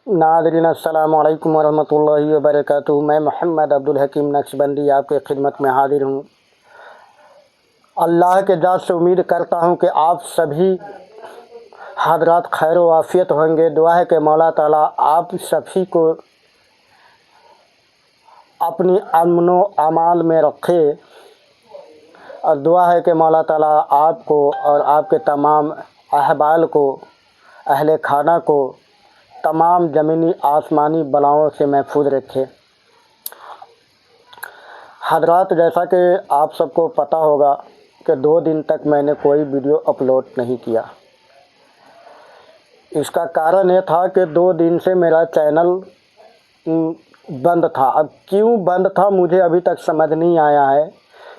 नाज़रीन अस्सलामु अलैकुम वरहमतुल्लाहि वबरकातुहू। मैं मोहम्मद अब्दुल हकीम नक्शबंदी आपके खिदमत में हाजिर हूँ। अल्लाह के ज़ात से उम्मीद करता हूँ कि आप सभी हज़रात खैर व आफ़ियत होंगे। दुआ है कि मौला ताला आप सभी को अपनी अमनो अमाल में रखे और दुआ है कि मौला ताला आपको और आपके तमाम अहबाल को, अहले खाना को तमाम ज़मीनी आसमानी बलाओं से महफूज रखे। हज़रात, जैसा कि आप सबको पता होगा कि 2 दिन तक मैंने कोई वीडियो अपलोड नहीं किया। इसका कारण ये था कि 2 दिन से मेरा चैनल बंद था। अब क्यों बंद था मुझे अभी तक समझ नहीं आया है।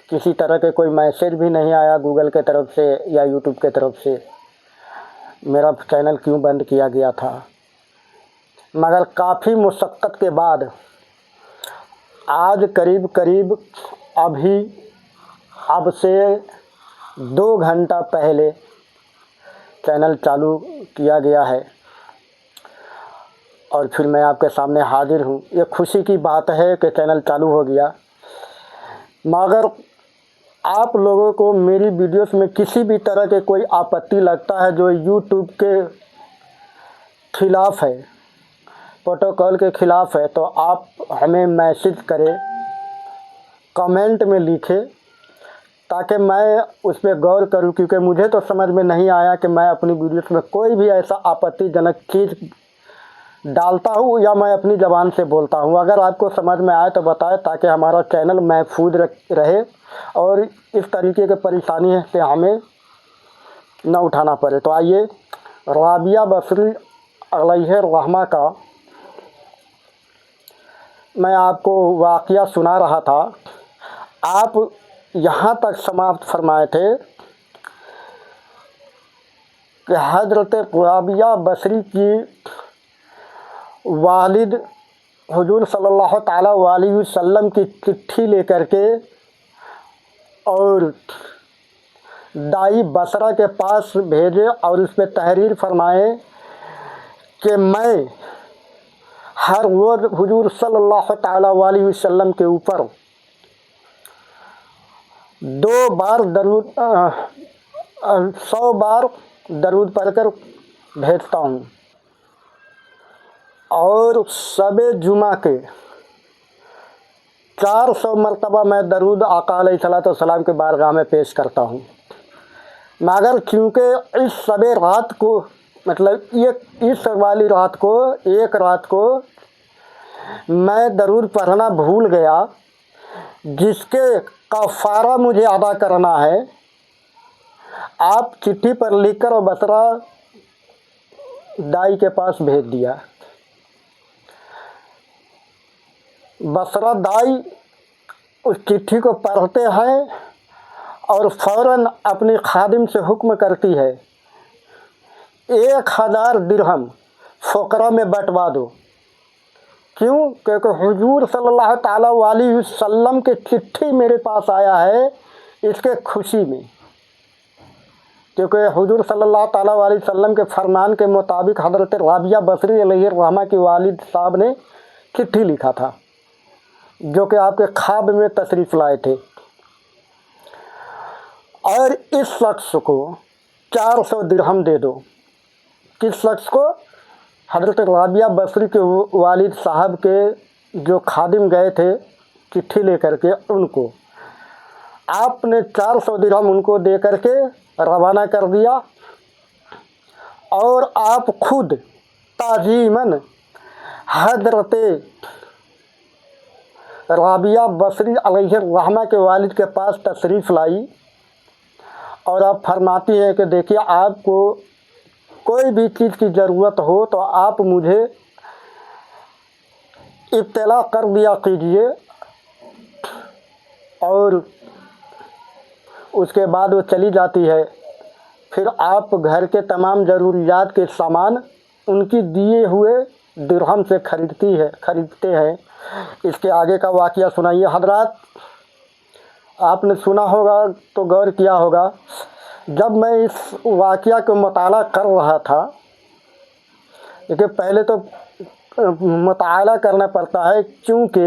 किसी तरह के कोई मैसेज भी नहीं आया गूगल के तरफ से या यूट्यूब के तरफ से मेरा चैनल क्यों बंद किया गया था। मगर काफ़ी मुशक्क़त के बाद आज करीब अब से 2 घंटा पहले चैनल चालू किया गया है और फिर मैं आपके सामने हाजिर हूँ। ये खुशी की बात है कि चैनल चालू हो गया। मगर आप लोगों को मेरी वीडियोस में किसी भी तरह के कोई आपत्ति लगता है जो यूट्यूब के ख़िलाफ़ है, प्रोटोकॉल के ख़िलाफ़ है, तो आप हमें मैसेज करें, कमेंट में लिखें ताकि मैं उस पर गौर करूं। क्योंकि मुझे तो समझ में नहीं आया कि मैं अपनी वीडियोस में कोई भी ऐसा आपत्तिजनक चीज़ डालता हूं या मैं अपनी ज़बान से बोलता हूं। अगर आपको समझ में आए तो बताएं ताकि हमारा चैनल महफूज रहे और इस तरीके की परेशानी से हमें न उठाना पड़े। तो आइए, राबिया बसरी अलैहि रहमा का मैं आपको वाक़या सुना रहा था। आप यहाँ तक समाप्त फरमाए थे कि हज़रत राबिया बसरी की वालिद हुजूर सल्लल्लाहु ताला अलैहि वसल्लम की चिट्ठी लेकर के और दाई बसरा के पास भेजे और उस पर तहरीर फरमाए कि मैं हर रोज़ हुजूर सल्लल्लाहु ताला अलैहि वसल्लम के ऊपर 2 बार दरूद 100 बार दरूद पढ़कर भेजता हूँ और शब-ए जुमा के 400 मरतबा मैं दरूद आका अलैहिस्सलातु वस्सलाम के बारगाह में पेश करता हूँ। मगर चूँकि इस शब रात को, मतलब इस वाली रात को, एक रात को मैं दरूद पढ़ना भूल गया, जिसके कफ़ारा मुझे अदा करना है। आप चिट्ठी पर लिखकर और बसरा दाई के पास भेज दिया। बसरा दाई उस चिट्ठी को पढ़ते हैं और फ़ौरन अपनी खादिम से हुक्म करती है 1000 दिरहम फ़ुक़रा में बंटवा दो। क्यों? क्योंकि हुजूर सल्लल्लाहु ताला अलैहि वसल्लम की चिट्ठी मेरे पास आया है इसके खुशी में। क्योंकि हुजूर सल्लल्लाहु ताला अलैहि वसल्लम के फरमान के मुताबिक हज़रत राबिया बसरी अलैहि रहमा की वालिद साहब ने चिट्ठी लिखा था जो कि आपके ख्वाब में तशरीफ़ लाए थे और इस शख्स को 400 दिरहम दे दो। किस शख्स को? हज़रत राबिया बसरी के वालिद साहब के जो खादिम गए थे चिट्ठी लेकर के, उनको आपने 400 दिरहम उनको दे करके रवाना कर दिया और आप खुद ताज़ीमन हज़रत राबिया बसरी अलैहि रहमा के वालिद के पास तशरीफ़ लाई और आप फरमाती है कि देखिए, आपको कोई भी चीज़ की ज़रूरत हो तो आप मुझे इत्तला कर दिया कीजिए। और उसके बाद वो चली जाती है। फिर आप घर के तमाम ज़रूरियात के सामान उनकी दिए हुए दिरहम से खरीदते हैं। इसके आगे का वाक़या सुनाइए। हज़रात, आपने सुना होगा तो गौर किया होगा, जब मैं इस वाक़या को मुताला कर रहा था देखिए पहले तो मुताला करना पड़ता है, क्योंकि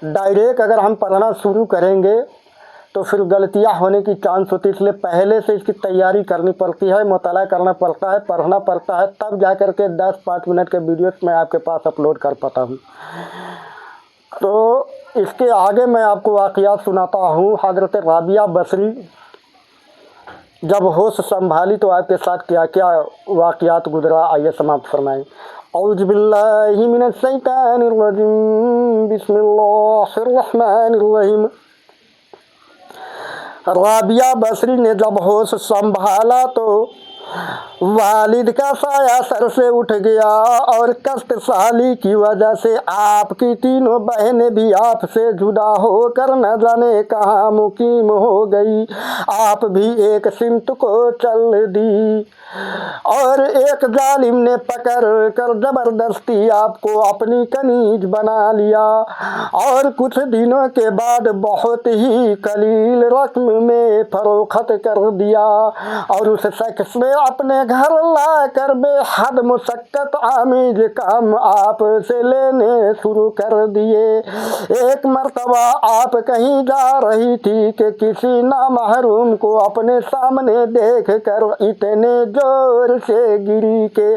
डायरेक्ट अगर हम पढ़ना शुरू करेंगे तो फिर गलतियां होने की चांस होती है, इसलिए पहले से इसकी तैयारी करनी पड़ती है, मुताला करना पड़ता है, पढ़ना पड़ता है, तब जा कर के 10-5 मिनट के वीडियोस मैं आपके पास अपलोड कर पाता हूँ। तो इसके आगे मैं आपको वाक़ियात सुनाता हूँ। हज़रत राबिया बसरी जब होश संभाली तो आपके साथ क्या क्या वाक़ियात गुजरा, आइए समाप्त फरमाएं। औज़ु बिल्लाहि मिनश शैतानिर रजीम, बिस्मिल्लाहिर रहमानिर रहीम। राबिया बसरी ने जब होश संभाला तो वालिद का साया सर से उठ गया और कष्टशाली की वजह से आपकी तीनों बहनें भी आपसे जुदा होकर न जाने कहाँ मुकीम हो गई। आप भी एक सिमत को चल दी और एक जालिम ने पकड़ कर जबरदस्ती आपको अपनी कनीज बना लिया और कुछ दिनों के बाद बहुत ही कलील रकम में फरोख्त कर दिया और उस शख्स ने अपने घर ला कर बेहद मुशक्कत आमीज काम आप से लेने शुरू कर दिए। एक मर्तबा आप कहीं जा रही थी कि किसी नामहरूम को अपने सामने देख कर इतने जोर से गिरी के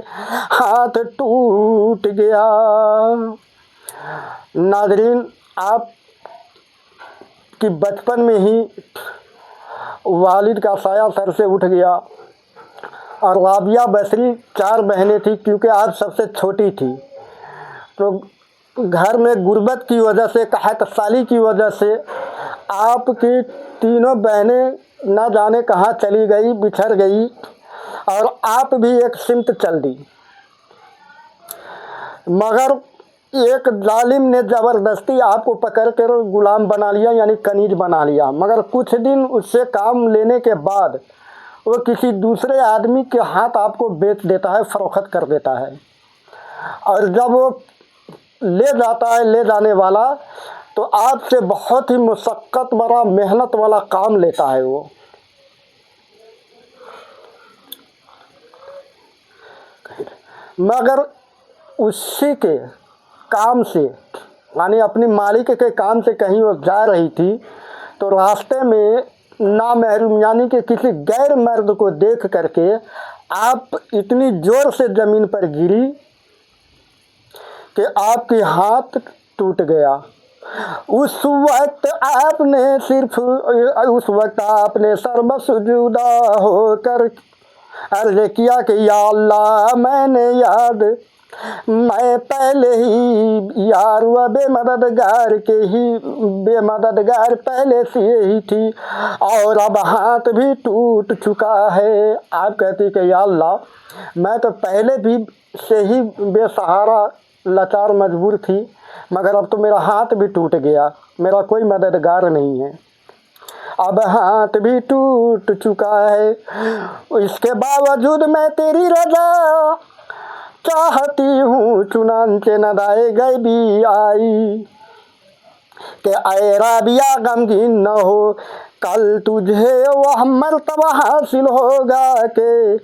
हाथ टूट गया। नाज़रीन, आप कि बचपन में ही वालिद का साया सर से उठ गया और राबिया बसरी 4 बहनें थी, क्योंकि आप सबसे छोटी थी, तो घर में गुर्बत की वजह से, कहत साली की वजह से आपकी तीनों बहनें न जाने कहाँ चली गई, बिछड़ गई और आप भी एक सिमत चल दी। मगर एक जालिम ने ज़बरदस्ती आपको पकड़ कर गुलाम बना लिया, यानी कनीज बना लिया। मगर कुछ दिन उससे काम लेने के बाद वो किसी दूसरे आदमी के हाथ आपको बेच देता है, फरोख्त कर देता है। और जब वो ले जाता है, ले जाने वाला, तो आपसे बहुत ही मुशक्क़त भरा, मेहनत वाला काम लेता है वो। मगर उसी के काम से, यानी अपनी मालिक के काम से कहीं वो जा रही थी तो रास्ते में नामहरूम यानी कि किसी गैर मर्द को देख करके आप इतनी ज़ोर से ज़मीन पर गिरी कि आपकी हाथ टूट गया। उस वक्त आपने सर्वसुजुदा होकर अर्ज़ किया कि या अल्लाह, मैं पहले ही यार व बेमददगार पहले से ही थी और अब हाथ भी टूट चुका है। आप कहती कि या अल्लाह, मैं तो पहले भी से ही बेसहारा, लाचार, मजबूर थी, मगर अब तो मेरा हाथ भी टूट गया, मेरा कोई मददगार नहीं है, अब हाथ भी टूट चुका है। इसके बावजूद मैं तेरी रज़ा चाहती हूँ, चुनांचे नदाए गैबी आई कि ऐ राबिया गमगीन न हो, कल तुझे वह मर्तबा हासिल होगा कि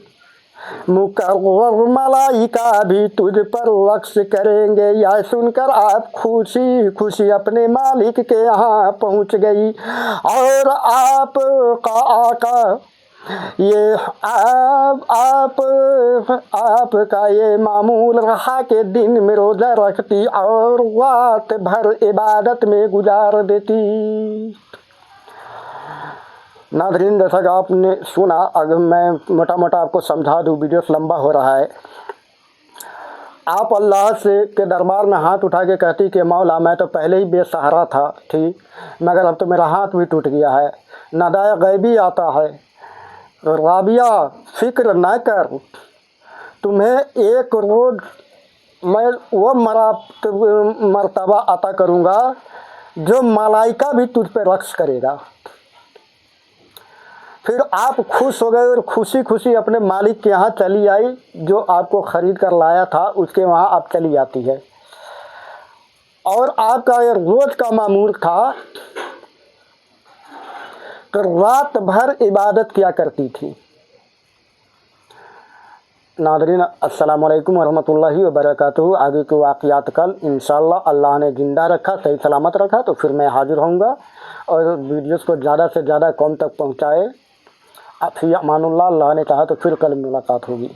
मुकर्रर मलाइका भी तुझ पर रक्स करेंगे। यह सुनकर आप खुशी खुशी अपने मालिक के यहाँ पहुँच गई और आपका आका ये आपका ये मामूल रहा कि दिन में रोज़ा रखती और रात भर इबादत में गुजार देती। नाज़रीन, जैसा कि आपने सुना, अगर मैं मोटा मोटा आपको समझा दूँ, वीडियो लंबा हो रहा है। आप अल्लाह से के दरबार में हाथ उठा के कहती कि मौला, मैं तो पहले ही बेसहारा थी, मगर अब तो मेरा हाथ भी टूट गया है, नदाए गैबी आता है। राबिया, फिक्र ना कर, तुम्हें एक रोज़ मैं वो मर्तबा अता करूँगा जो मलाइका भी तुझ पे रक्स करेगा। फिर आप खुश हो गए और खुशी खुशी अपने मालिक के यहाँ चली आई, जो आपको ख़रीद कर लाया था, उसके वहाँ आप चली जाती है। और आपका ये रोज़ का मामूल था कि रात भर इबादत किया करती थी। नादरीन अस्सलाम वालेकुम वरहमतुल्लाहि वबरकातुहू। आगे के वाक़यात कल इंशाअल्लाह अल्लाह ने ज़िंदा रखा, सही सलामत रखा तो फिर मैं हाज़िर होऊंगा और वीडियोस को ज़्यादा से ज़्यादा कौम तक पहुँचाए। फ़ी अमानुल्लाह, अल्लाह ने कहा तो फिर कल मुलाकात होगी।